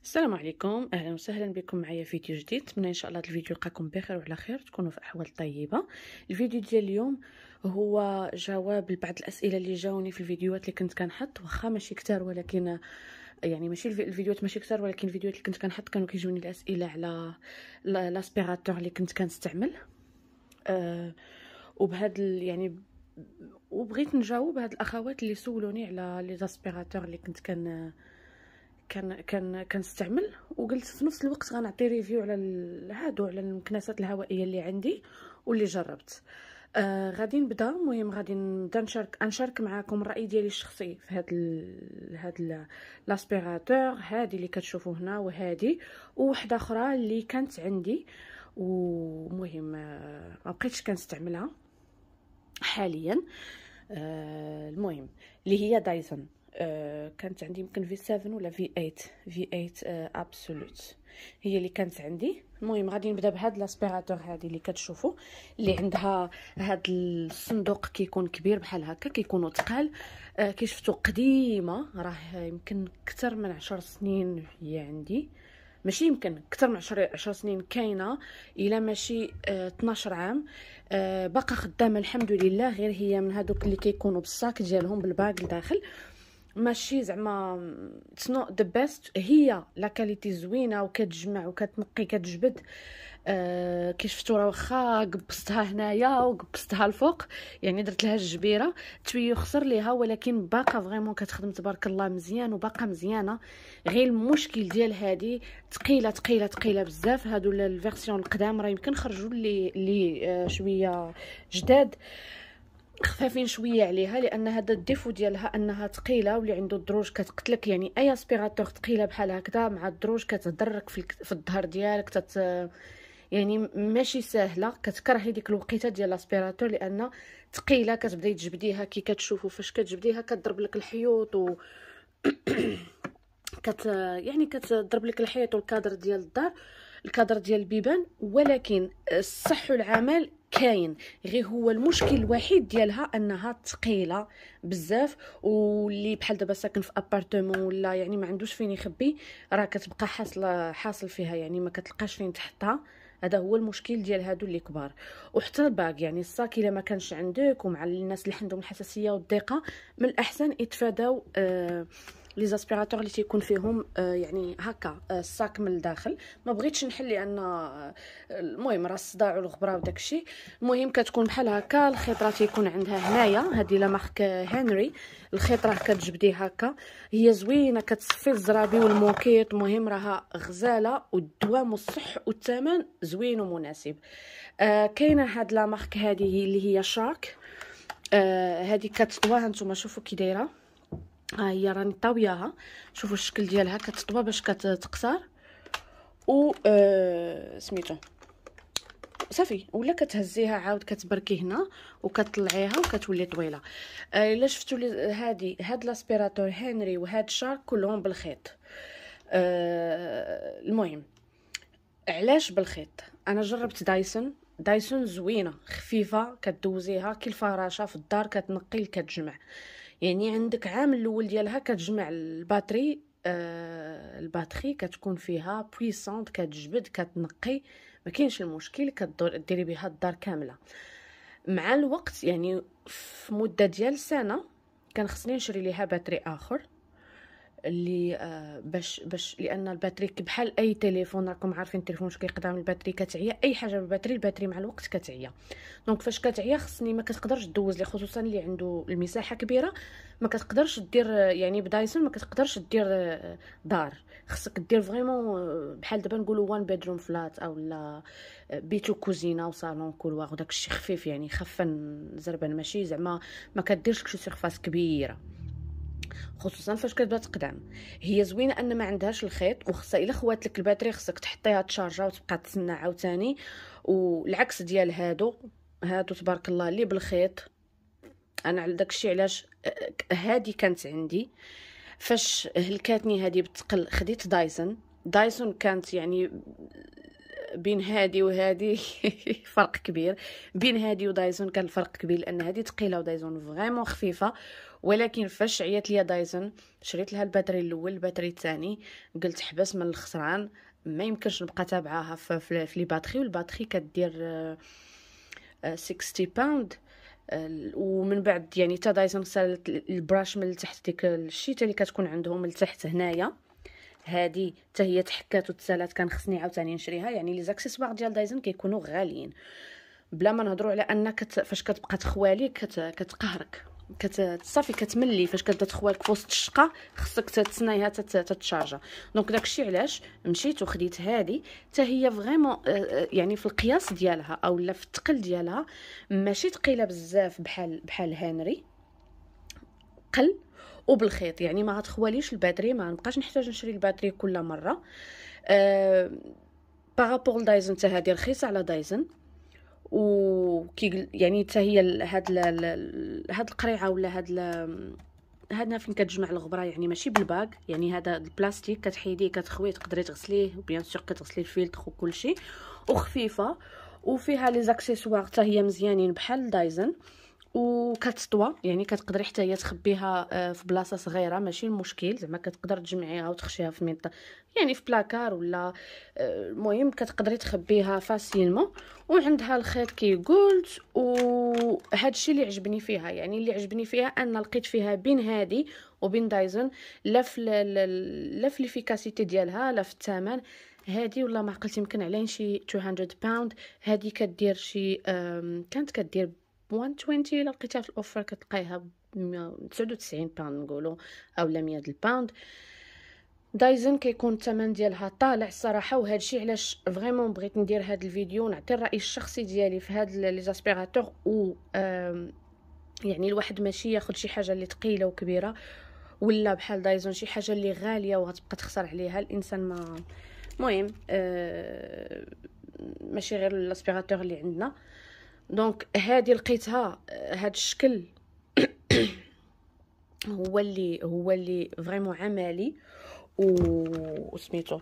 السلام عليكم، اهلا وسهلا بكم معايا فيديو جديد. نتمنى ان شاء الله الفيديو يلقاكم بخير وعلى خير، تكونوا في احوال طيبه. الفيديو ديال اليوم هو جواب لبعض الاسئله اللي جاوني في الفيديوهات اللي كنت كنحط، واخا ماشي كتار ولكن يعني ماشي الفيديوهات ماشي كتار، ولكن الفيديوهات اللي كنت كنحط كانوا كيجوني الاسئله على لاسبيراتور اللي كنت كنستعمل. وبهذا يعني وبغيت نجاوب هاد الاخوات اللي سولوني على لي زاسبيراتور اللي كنت كنستعمل، وقلت في نفس الوقت غنعطي ريفيو على هادو، على المكنسات الهوائيه اللي عندي واللي جربت. غادي نبدا. المهم غادي نبدا نشارك معكم الراي ديالي الشخصي في هاد لاسبيراتور هادي اللي كتشوفوا هنا، وهادي وواحده اخرى اللي كانت عندي، ومهم ما بقيتش كنستعملها حاليا. المهم اللي هي دايسون. كانت عندي يمكن في 7 ولا في 8 ابسولوت هي اللي كانت عندي. المهم غادي نبدا بهاد لاسبيراتور هذه اللي كتشوفوا، اللي عندها هاد الصندوق كيكون كبير بحال هكا، كيكونوا ثقال. كي شفتوا قديمه، راه يمكن اكثر من 10 سنين هي عندي، ماشي يمكن اكثر من 10 سنين كاينه، الا ماشي 12 عام. باقا خدامه الحمد لله، غير هي من هادوك اللي كيكونوا بالصاك ديالهم بالباك لداخل، ماشي زعما تسنو ذا بيست. هي لا كاليتي زوينه وكتجمع وكتنقي كتجبد. كي شفتوا راه واخا قبستها هنايا وقبستها الفوق، يعني درت لها الجبيره تبيو خسر ليها، ولكن باقا فريمون كتخدم تبارك الله مزيان وباقا مزيانه. غير المشكل ديال هذه ثقيله ثقيله ثقيله بزاف. هادو الفيرسيون القدام راه يمكن خرجوا لي شويه جداد خفافين شويه عليها، لان هذا الديفو ديالها انها ثقيله، واللي عنده الدروج كتقتلك. يعني اي اسبيراتور ثقيله بحال هكذا مع الدروج كتضرك في الظهر ديالك، يعني ماشي سهله. كتكرهي ديك الوقيته ديال الاسبيراتور لان ثقيله. كتبداي تجبديها كي كتشوفوا فاش كتجبديها كتضرب لك الحيوط و يعني كتضرب لك الحيط والكادر ديال الدار، الكادر ديال البيبان. ولكن الصح والعمل كاين، غير هو المشكل الوحيد ديالها انها ثقيله بزاف، واللي بحال دابا ساكن في ابارتمون ولا يعني ما عندوش فين يخبي، راه كتبقى حاصل فيها، يعني ما كتلقاش فين تحطها. هذا هو المشكل ديال هادو اللي كبار. وحتى الباك يعني الصاك الا ما كانش عندك، ومع الناس اللي عندهم الحساسيه والضيقه، من الاحسن يتفاداو لي زاسبيراتور اللي تيكون فيهم يعني هكا الصاك من الداخل. ما بغيتش نحل لان المهم راه الصداع والغبره وداكشي. المهم كتكون بحال هكا، الخيط راه تيكون عندها هنايا، هذه لا مارك هنري. الخيط راه كتجبديه هكا، هي زوينه كتصفي الزرابي والموكيط. المهم راها غزاله، والدوام والصح والثمن زوين ومناسب. كاينه هاد لا مارك هذه اللي هي شارك. هذه كتطوى، هانتوما شوفوا كي دايره. ها هي راني طاوياها، شوفوا الشكل ديالها كتطوى باش كتقصر و سميتو صافي، ولا كتهزيها عاود كتبركي هنا وكتطلعيها وكتولي طويله. الا شفتوا هاد لاسبيراتور هنري وهاد شارك كلهم بالخيط. المهم علاش بالخيط؟ انا جربت دايسون زوينه خفيفه، كدوزيها كي الفراشه في الدار، كتنقي كتجمع. يعني عندك عامل الاول ديالها كتجمع الباتري، الباتري كتكون فيها بويسونت، كتجبد كتنقي، ما كاينش المشكل. كديري بها الدار كامله. مع الوقت يعني في مده ديال سنه كان خصني نشري ليها باتري اخر، اللي باش لان الباتري بحال اي تليفون، راكم عارفين التليفون واش كيقدام الباتري كتعيا، اي حاجه بالباتري مع الوقت كتعيا. دونك فاش كتعيا خصني ما كتقدرش دوز لي، خصوصا اللي عنده المساحه كبيره، ما كتقدرش دير يعني بدايسون ما كتقدرش دير دار. خصك دير فريمون بحال دابا نقولوا وان بيدروم فلات، او لا بيتو كوزينه وصالون كولوار وداك الشيء خفيف، يعني خفن زربان، ماشي زعما ما كديرش شي سيرفاس كبيره، خصوصا فاش كتبدا تقدام. هي زوينه ان ما عندهاش الخيط، وخصها الا خوات لك الباتري خصك تحطيها تشارجا وتبقى تسنى عاوتاني. والعكس ديال هادو تبارك الله اللي بالخيط. انا على داكشي علاش هادي كانت عندي. فاش هلكاتني هادي بالثقل خديت دايسون كانت يعني بين هادي وهادي فرق كبير. بين هادي ودايزون كان الفرق كبير، لان هادي ثقيله ودايزون فريمون خفيفه. ولكن فاش عيات ليا دايزون شريت لها الباتري الاول الباتري الثاني، قلت حبس من الخسران، ما يمكنش نبقى تابعاها في لي باتري، والباتري كدير 60 باوند. ومن بعد يعني تا دايسون سالت البراش من تحت، ديك الشيته اللي كتكون عندهم من تحت هنايا، هادي حتى هي تحكات وتسالات، كان خصني عاوتاني نشريها. يعني لي زاكسيسوار ديال دايزون كيكونوا غاليين، بلا ما نهضروا على ان فاش كتبقى تخوالي كتقهرك، صافي كتملي. فاش كتبدا تخوالك في وسط الشقه خصك تتسنايها تتشارجا. دونك داكشي علاش مشيت وخديت هذه حتى هي فريمون يعني في القياس ديالها او لا في الثقل ديالها ماشي ثقيله بزاف بحال هنري، قل وبالخيط. يعني ما غتخواليش الباتري، ما نبقاش نحتاج نشري الباتري كل مره. بارابور دايزون حتى هذه رخيصه على دايزون. وكي يعني حتى هي هاد القريعه ولا هادنا فين كتجمع الغبره، يعني ماشي بالباك، يعني هذا البلاستيك كتحيديه كتخويه تقدري تغسليه، وبيان سور كتغسلي الفيلتر وكلشي، وخفيفه وفيها لي زاكسيسوار حتى هي مزيانين بحال دايزون، وكتطوى يعني كتقدري حتى هي تخبيها في بلاصه صغيره ماشي المشكل، زعما كتقدر تجمعيها وتخشيها في منطقه يعني في بلاكار ولا المهم كتقدري تخبيها فاسيلمون. وعندها الخيط كي قلت. وهذا الشيء اللي عجبني فيها، يعني اللي عجبني فيها ان لقيت فيها بين هادي وبين دايزون لا في ليفيكاسيتي ديالها لا في الثمن. هادي والله ما عقلت يمكن عليه شي 200 باوند، هادي كدير شي كانت كدير 120، الا لقيتها في الاوفر كتلقايها ب 99 باوند نقولوا اولا 100 الباوند. دايزون كيكون الثمن ديالها طالع الصراحه. وهذا الشيء علاش فريمون بغيت ندير هذا الفيديو ونعطي الراي الشخصي ديالي في هاد لي زاسبيراتور. و يعني الواحد ماشي ياخذ شي حاجه اللي ثقيله وكبيره ولا بحال دايزون شي حاجه اللي غاليه وغتبقى تخسر عليها الانسان. ما المهم ماشي غير الاسبيراتور اللي عندنا. دونك هذه لقيتها هذا الشكل هو اللي فريمون عملي وسميتو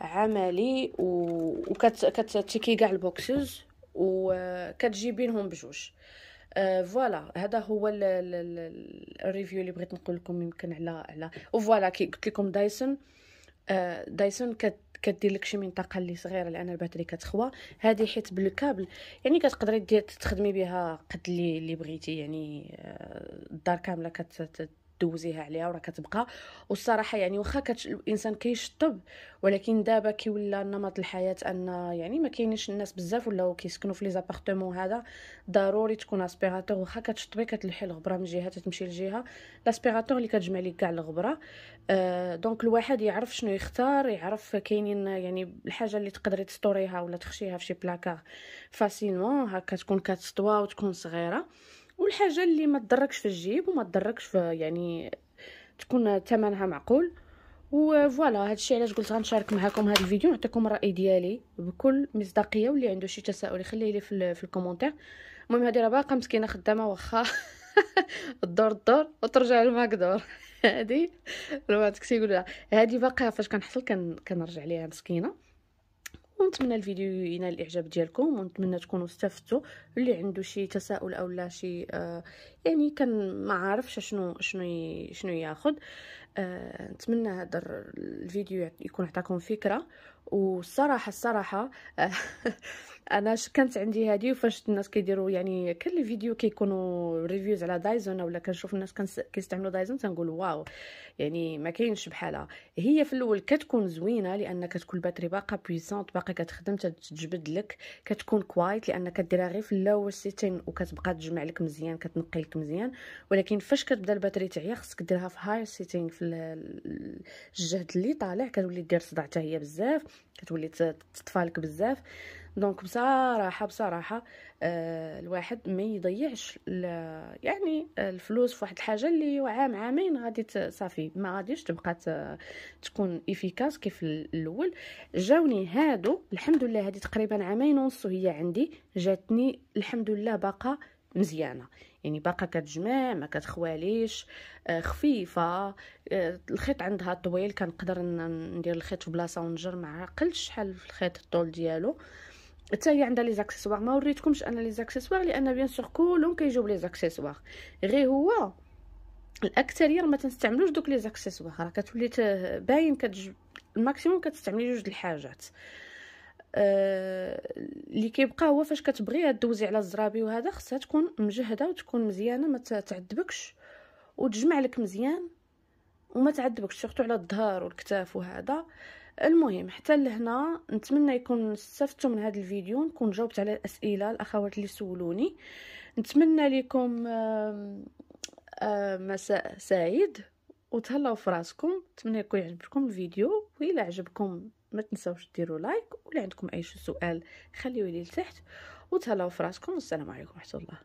عملي وكتشيكي كاع البوكسز وكتجيبينهم بجوج. فوالا هذا هو الريفيو اللي بغيت نقول لكم يمكن على وفوالا كي قلت لكم دايسون كدير لك شي منطقه اللي صغيره لان الباتري كتخوى. هذه حيت بالكابل يعني كتقدري تخدمي بها قد اللي بغيتي، يعني الدار كامله دوزيها عليها وراه كتبقى. والصراحه يعني واخا الانسان كيشطب، ولكن دابا كيولى نمط الحياه ان يعني ما كاينينش الناس بزاف ولاو كيسكنوا في لي زابارتمون، هذا ضروري تكون اسبيراتور. واخا كتشطبي كتلحي الغبره من جهه تمشي لجهه، الاسبيراتور اللي كتجمع لك كاع الغبره. دونك الواحد يعرف شنو يختار، يعرف كاينين يعني الحاجه اللي تقدري تستوريها ولا تخشيها في شي بلاكار فاسيلمون، هكا تكون كتطوى وتكون صغيره، والحاجه اللي ما تضركش في الجيب وما تضركش في يعني تكون ثمنها معقول. وفوالا هادشي علاش قلت غنشارك معكم هذا الفيديو، نعطيكم الراي ديالي بكل مصداقيه، واللي عنده شي تساؤل يخليه لي في الكومونتير. المهم هذه راه باقا مسكينه خدامه واخا الدور وترجع للماكدور هذه لما تكسي يقول هذه باقا فاش كنحصل كنرجع ليها مسكينه. ونتمنى الفيديو ينال الاعجاب ديالكم، ونتمنى تكونوا استفدتوا. اللي عنده شي تساؤل او لا شي يعني كان ما عارفش شنو ياخذ، نتمنى هذا الفيديو يكون عطاكم فكره. والصراحه انا كانت عندي هذه، وفاش الناس كيديروا يعني كل الفيديو كيكونوا ريفيوز على دايزون ولا كنشوف الناس كيستعملوا دايزون تنقول واو، يعني ما كاينش بحالها. هي في الاول كتكون زوينه لان كتكون الباتري باقا بويسونت باقي كتخدم تجبد لك، كتكون كوايت لان كديرها غير في اللور سيتين وكتبقى تجمع لك مزيان كتنقي لك مزيان. ولكن فاش كتبدا الباتري تعيا خصك ديرها في هاير سيتين في الجهد اللي طالع، كتولي دير صداع حتى هي بزاف، كتولي تطفالك بزاف. دونك بصراحه الواحد ما يضيعش يعني الفلوس في واحد الحاجه اللي عامين غادي صافي ما غاديش تبقى تكون افيكاس كيف الاول. جاوني هادو الحمد لله، هذه تقريبا عامين ونص وهي عندي، جاتني الحمد لله باقا مزيانه. يعني باقا كتجمع ما كتخواليش، خفيفه. الخيط عندها طويل، كنقدر ندير الخيط في بلاصه ونجر، ما عقلتش شحال في الخيط الطول ديالو. حتى هي عندها لي زاكسيسوار، ما وريتكمش انا لي زاكسيسوار لان بيان سور كلهم كيجيو بلي زاكسيسوار، غير هو الاكثريه ما تنستعملوش دوك لي زاكسيسوار، راه كتولي باين الماكسيموم كتستعملي جوج الحاجات. اللي كيبقى هو فاش كتبغيها دوزي على الزرابي وهذا خصها تكون مجهده وتكون مزيانه، ما تعذبكش وتجمع لك مزيان وما تعذبكش سورتو على الظهر والكتاف وهذا. المهم حتى لهنا نتمنى يكون استفدتوا من هذا الفيديو، نكون جاوبت على الاسئله الاخوات اللي سولوني. نتمنى لكم مساء سعيد وتهلاو في راسكم. نتمنى يكون يعجبكم الفيديو، وإلا عجبكم ما تنساوش ديروا لايك، ولا عندكم اي سؤال خليوه لي لتحت، وتهلاو في راسكم. والسلام عليكم ورحمه الله.